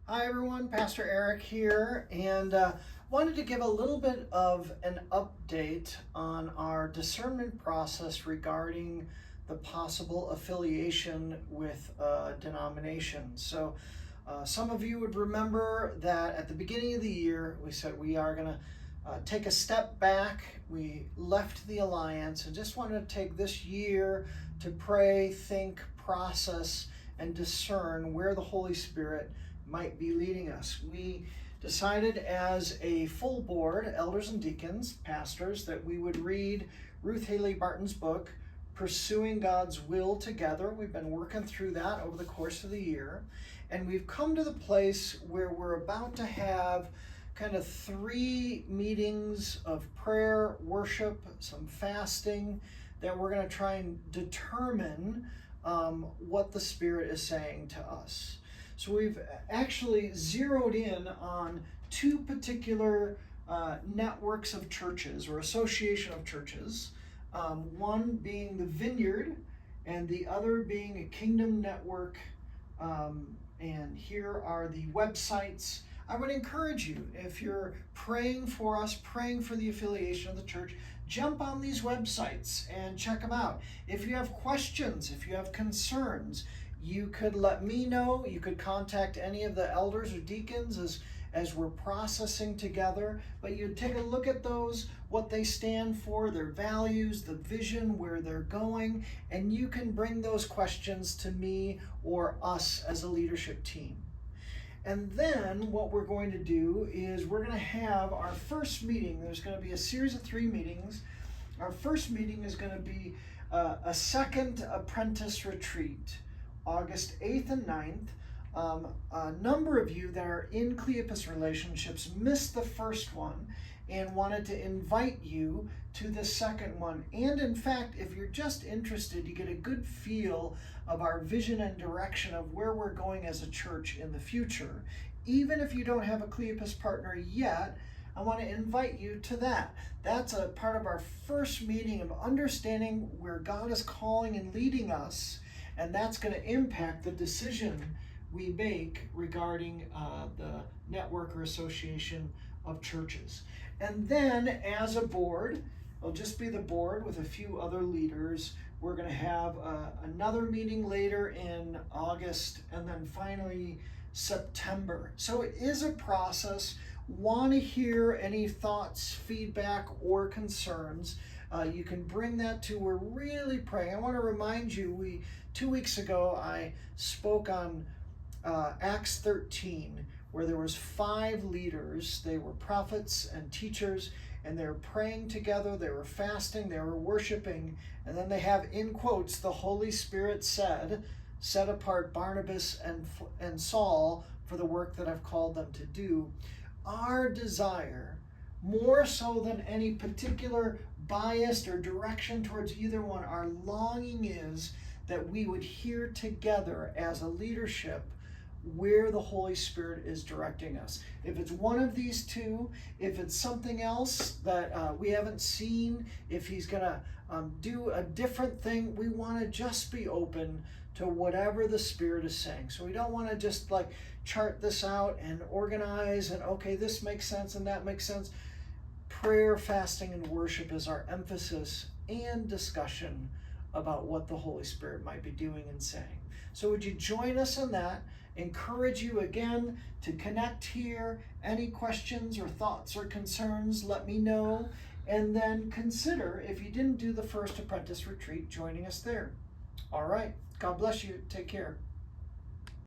Hi everyone, Pastor Eric here, and wanted to give a little bit of an update on our discernment process regarding the possible affiliation with a denomination. So some of you would remember that at the beginning of the year we said we are going to take a step back. We left the alliance and just wanted to take this year to pray, think, process, and discern where the Holy Spirit might be leading us. We decided as a full board, elders and deacons, pastors, that we would read Ruth Haley Barton's book, Pursuing God's Will Together. We've been working through that over the course of the year, and we've come to the place where we're about to have kind of 3 meetings of prayer, worship, some fasting, that we're going to try and determine what the Spirit is saying to us. So we've actually zeroed in on 2 particular networks of churches or association of churches, one being the Vineyard and the other being a Kingdom Network. And here are the websites. I would encourage you, if you're praying for us, praying for the affiliation of the church, jump on these websites and check them out. If you have questions, if you have concerns, you could let me know. You could contact any of the elders or deacons as we're processing together. But you take a look at those, what they stand for, their values, the vision, where they're going, and you can bring those questions to me or us as a leadership team. And then what we're going to do is we're going to have our first meeting. There's going to be a series of 3 meetings. Our first meeting is going to be a second apprentice retreat, August 8th and 9th. A number of you that are in Cleopas relationships missed the first one and wanted to invite you to the second one. And in fact, if you're just interested, you get a good feel of our vision and direction of where we're going as a church in the future. Even if you don't have a Cleopas partner yet, I want to invite you to that. That's a part of our first meeting of understanding where God is calling and leading us, and that's going to impact the decision we make regarding the network or association of churches. And then as a board, it'll just be the board with a few other leaders. We're going to have another meeting later in August, and then finally September. So it is a process. Want to hear any thoughts, feedback, or concerns? You can bring that to. We're really praying. I want to remind you, 2 weeks ago I spoke on Acts 13, where there was 5 leaders. They were prophets and teachers, and they were praying together, they were fasting, they were worshiping, and then they have, in quotes, the Holy Spirit said, set apart Barnabas and Saul for the work that I've called them to do. Our desire, more so than any particular bias or direction towards either one, our longing is that we would hear together as a leadership where the Holy Spirit is directing us. If it's one of these 2, if it's something else that we haven't seen, if he's going to do a different thing, we want to just be open to whatever the Spirit is saying. So we don't want to just like chart this out and organize and okay, this makes sense and that makes sense. Prayer, fasting, and worship is our emphasis and discussion about what the Holy Spirit might be doing and saying. So would you join us in that? Encourage you again to connect here. Any questions or thoughts or concerns, let me know. And then consider, if you didn't do the first apprentice retreat, joining us there. All right. God bless you. Take care.